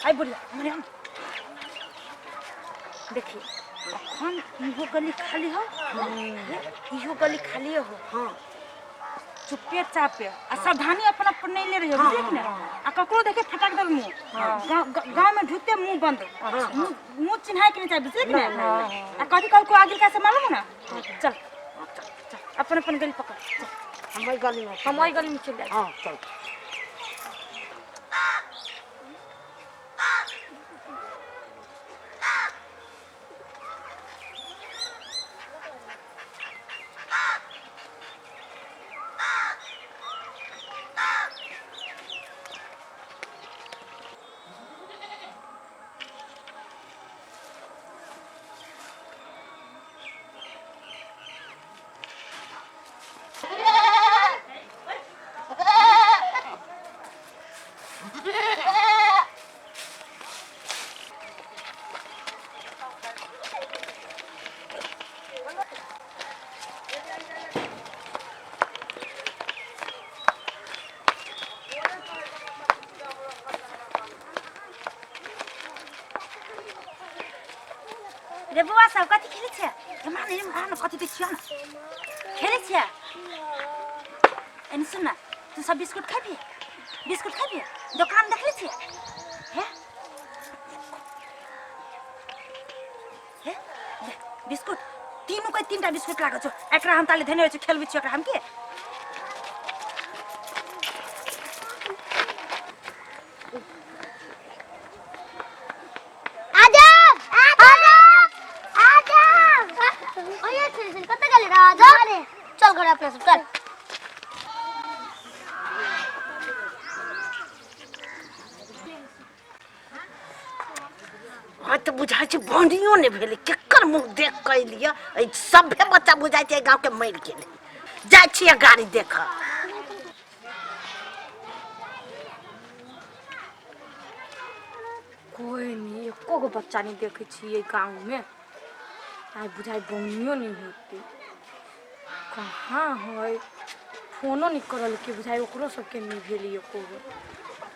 आई बुढ़िया मरे हम देखिए अखन इहो गली खाली हो इहो गली खाली हो हाँ चुपे चापे आ सावधानी अपन अपन नहीं ले रही हो बुझे कि ना आ ककरो देखे फटाक दल मुंह गांव में ढुकते मुंह बंद मुंह चिन्हाए के नहीं चाहिए बुझे कि ना आ कथी कल को आगे कैसे मालूम है ना चल अपन अपन गली पकड़ हमारी गली में चल जाए हां चल रे बुआ सब कथी खेले छे जमाने में कथी देखियो ना खेले छे एन सुन ना तू सब बिस्कुट खाबी दुकान देखले छे हे बिस्कुट तीनों को तीनटा बिस्कुट लागो छ एकरा हम ताले धने छ खेलबी छ एकरा हम के अपना सब चल आज तो बुझाई छै बंडियो ने भेले केकर मुंह देख के लिया सभे बच्चा बुझाई छै गांव के मर गेले जाय छिए गाड़ी देख कोई नहीं एको गो बच्चा नहीं देखे छिए गांव में आज बुझाई बंडियो नहीं होती कहाँ है फोनो नहीं करल के बुझाई ओकरो सबके नहीं भेली एको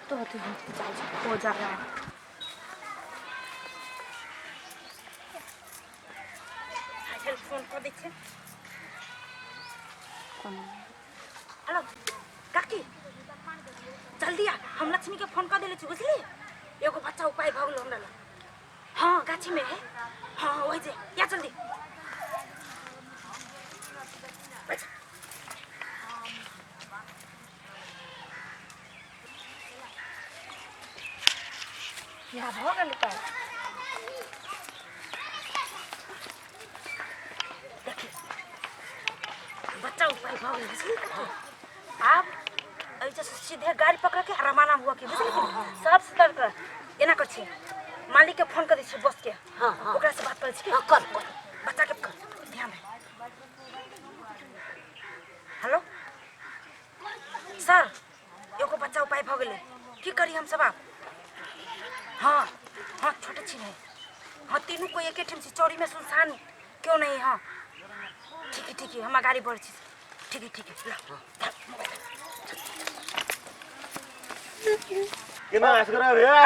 तो हते हम जाय हो जा रहा है चल फोन कर दे छे कौन हेलो काकी जल्दी आ हम लक्ष्मी के फोन कर देले छी बुझली एगो बच्चा उपाय भ गेल हमरा हां गाछी में है हां ओइ जे या जल्दी या हो गल उपाय देखिए बच्चा उपाय भ गेल बुझली अब ऐसे सीधे गाड़ी पकड़ के रवाना हुआ के बुझली सब सतर कर एना कर छी मालिक के फोन कर दै छी बस के हां ओकरा से बात कर छी कर बच्चा के कर ध्यान दे हेलो सर एगो बच्चा उपाय भ गेले की करी हम सब आप हाँ हाँ छोटे छी हाँ तीनों को एक ठम से चौड़ी में सुनसान क्यों नहीं हाँ ठीक है हमारा गाड़ी बढ़ ठीक है केना असगरा भैया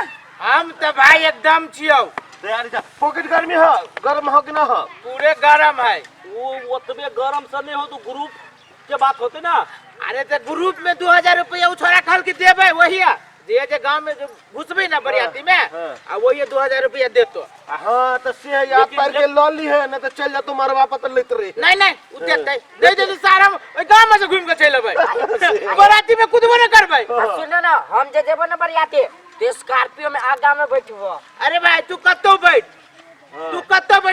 हम तो भाई एकदम छियो तैयारी था पॉकेट गर्मी है गरम हो कि ना हो पूरे गरम है वो ओतबे गरम से नहीं हो तो ग्रुप के बात होते ना अरे तो ग्रुप में 2000 रुपया छोरा खल के देबे वही जे गांव में जो घुसबे ना बरियाती में आ वही 2000 रुपया देतो हां तो से या पर के लॉली है ना तो चल जा तुम्हारे वापस लेत रही नहीं उ देते दे दे सारा ओइ गांव में से घूम के चल अबै बराती में कुछ न करबै सुनो ना हम जे जेबो ना बरियाती तो स्कॉर्पियो में आगा में बैठबो अरे भाई तू कत्तो बैठ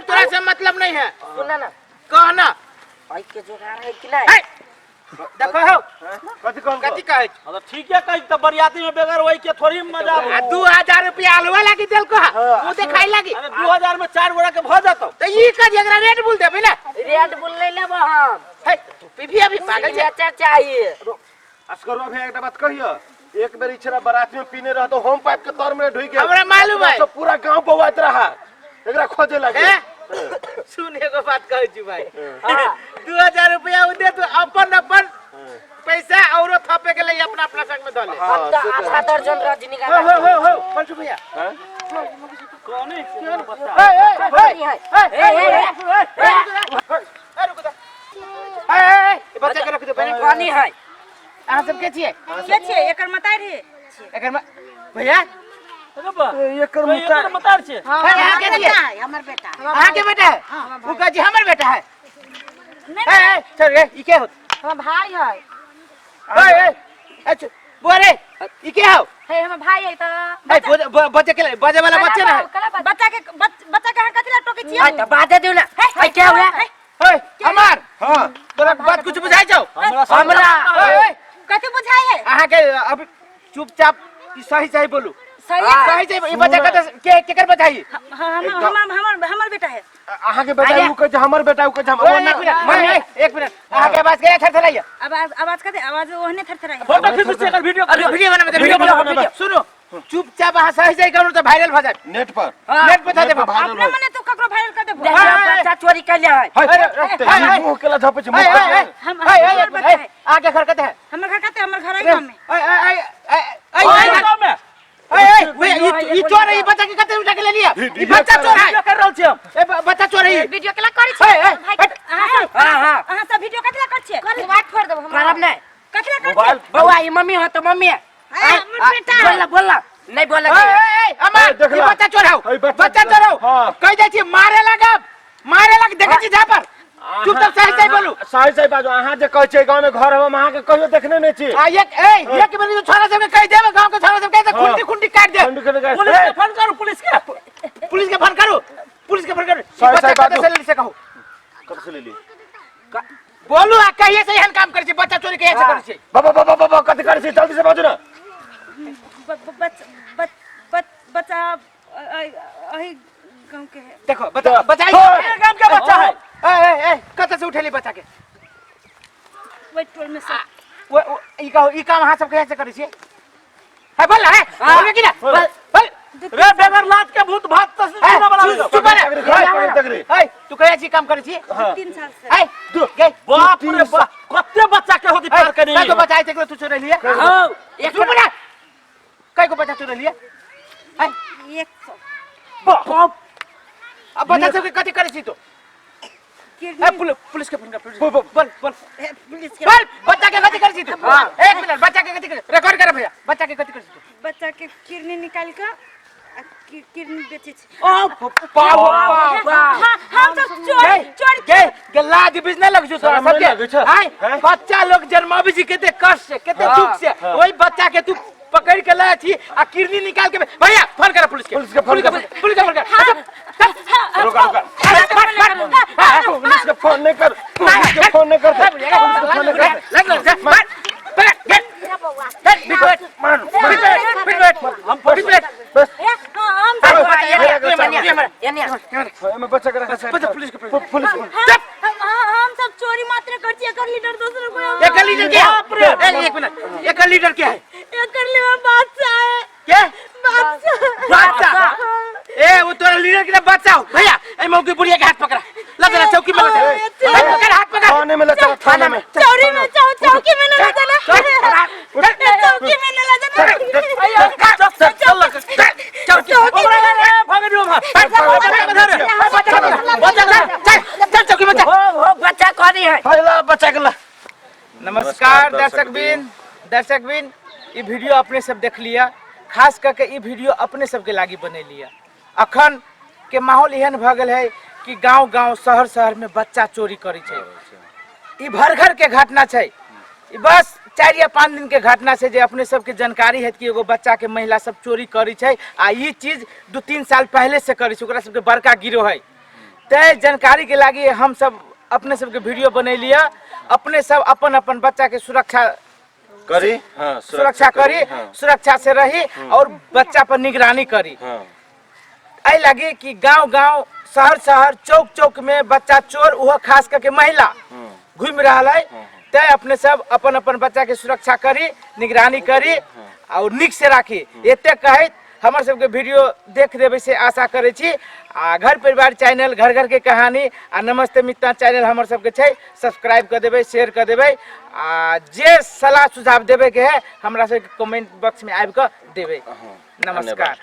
तोरा से मतलब नहीं है सुनो ना कहना भाई के जुगाड़ है कि नहीं देखो हो कथी कहे हां ठीक है कहि त बरियाती में बेगर वही के थोड़ी मजा 2000 रुपया अलवा लागी देल को वो देखाई लागी अरे 2000 में 4 बोरा के भ जातो तो ई का एकरा रेट बोल देबे ना रेट बोल ले लेबो हम है तू पीभी अभी पागल चाचा चाहिए अस्करो भैया एक बात कहियो एक बेर इछरा बराती में पीने रह तो होम पाइप के तर में ढुई के हमरा मालूम है सब पूरा गांव बवाइत रहा एकरा खोजे लगे सुन एगो बात कहै छी भाई हां 2000 रुपया उ दे तू अपन पैसा औरो थपे के लिए अपना अपना संग में डाले हाँ, से तो- आधा दर्जन रजनीगंधा हो पंचू भैया हैं? कौन है बच्चा के रख दो पहले पानी है अहाँ सब के छिए के छे एकर मतार रे एकर भैया एकर मतार छे अहाँ के छिए हमर बेटा अहाँ के बेटा है वो कह जी हमर बेटा है नहीं चल रे ई के होत हमर भाई है अच्छा बोरे ई के हो हे हमर भाई है त बच्चे के बजे वाला बच्चे ना है बच्चा के हां कथिला टोके छिए हां त बादे दिउ ना है क्या हुआ ओए हमार हां तोरा बात कुछ बुझाई जाओ हमरा कथि बुझाई है अहाँ के अब चुपचाप ई सही सही बोलू सही सही सही ई बच्चा के केकर बचाई हमर बेटा है अहाँ के बेटा उ कह हमर बेटा उ कह हम एक मिनट एक मिनट अहाँ के आवाज के थरथराइया आवाज कथि आवाज ओहने थरथराई फोटो खींच से कर वीडियो वीडियो बना वीडियो बना सुनो चुपचाप अहाँ सही सही करू त वायरल भ जाए नेट पर नेट पे था देबो अपना मने तू ककरो वायरल कर देबो बच्चा चोरी कर लिया है मुंह केला झपे छ मुंह आगे खरकत है हमर घर कते हमर घर है गांव में ई चोर है ई बच्चा के कते उठा के ले लिया ई बच्चा चोर है कर रहल छी हम ए बच्चा चोर है वीडियो केला करै छी हां हां अहाँ सब वीडियो कथिला कर छी बात छोड़ देबो हम खराब नहीं कथिला कर छी बउआ ये मम्मी हो तो मम्मी है बोला नहीं बोला अमर ई बच्चा चोर है बच्चा चोर है कह जाय छी मारे लग देखै छी जा पर चुपचाप सही सही बोलू सही सही बाजू अहाँ जे कहै छै गांव में घर हम अहाँ के कहियो देखने नहीं छी एक बेर छोरा सब के कह देबे गांव के छोरा सब के खुंडी काट दे पुलिस के फोन करू पुलिस के फोन करू सही सही बाजू से कहो कब से ले ली बोलू आ कहिए से एहन काम करे छी बच्चा चोरी कहिए से करे छी बाबा कथि करे छी जल्दी से बाजू ना बच्चा अही गांव के है देखो बचाई गांव का बच्चा है ए कत से उठेली बच्चा के वेट टोल में से वो ई काम हां सब कहिए से करे छी है बोल है बोल कि ना बोल रे बेगर लात के भूत भात तस्वीर बना दो चुप रे तू कहिए छी काम करे छी 3 साल से ए गए बाप रे बाप कत्ते बच्चा के होती पार कनी तो बचाई ते तू चोरे लिए हां एक मिनट कई को बच्चा चोरे लिए 100 बाप अब बच्चा सब के कथि करे छी तो पुलिस के फोन कर बोल पुलिस के बोल बच्चा के कथि करे छी तू एक मिनट बच्चा के कथि करे रिकॉर्ड कर भैया बच्चा के कथि करे छी तू बच्चा के किडनी निकाल के किडनी बेचे छी हम सब चोर के लाज बिजनेस लग जो तोरा सब के हाय बच्चा लोग जन्मावी जी केते कष्ट से केते दुख से ओई बच्चा के तू पकड़ के लाया थी आ किडनी निकाल के भैया फोन कर पुलिस के फोन कर पुलिस के रुका पुलिस के फोन नहीं कर बच्चा पुलिस हम सब चोरी मात्र कर छी एकर लीडर दूसरे को एक लीडर क्या एक मिनट एक लीडर क्या है एकर लीडर बादशाह है क्या बादशाह ए वो तोरा लीडर के बच्चा हो भैया ए मौके बुढ़िया के हाथ पकड़ा लगा चौकी में लगा पकड़ हाथ पकड़ थाने में लगा थाने में चोरी में चौकी में न लगा ना चौकी में न लगा ना चल चौकी में बच्चा कौन है बच्चा के नमस्कार दर्शक बिन ये वीडियो अपने सब देख लिया खास करके ये वीडियो अपने सबके लागी बने लिया अखन के माहौल एहन भ गेल है कि गांव शहर में बच्चा चोरी करे छै ई भर घर के घटना छै ई बस 4 या 5 दिन के घटना छै जे अपने सबके जानकारी है कि एगो बच्चा के महिला सब चोरी करे छै आ ई चीज 2-3 साल पहले से करे छै ओकरा सबके बड़का गिरोह है तै जानकारी के लागी हम सब अपने सबके वीडियो बने लिया अपने सब अपन बच्चा के सुरक्षा करी सुरक्षा करी सुरक्षा से रही और बच्चा पर निगरानी करी आई लगी कि गांव शहर चौक में बच्चा चोर वो खास करके महिला घूम रहा है तय अपने सब अपन बच्चा के सुरक्षा करी निगरानी करी और निक से राखी एते कहे हमर सबके वीडियो देख देबै से आशा करै छी। आ घर परिवार चैनल घर घर के कहानी आ नमस्ते मित्र चैनल हमर सबके छै, सब्सक्राइब कर देबै, शेयर कर देबै। आ जे सलाह सुझाव देबै के है हमरा सबके कमेंट बॉक्स में आबि कऽ देबै। नमस्कार।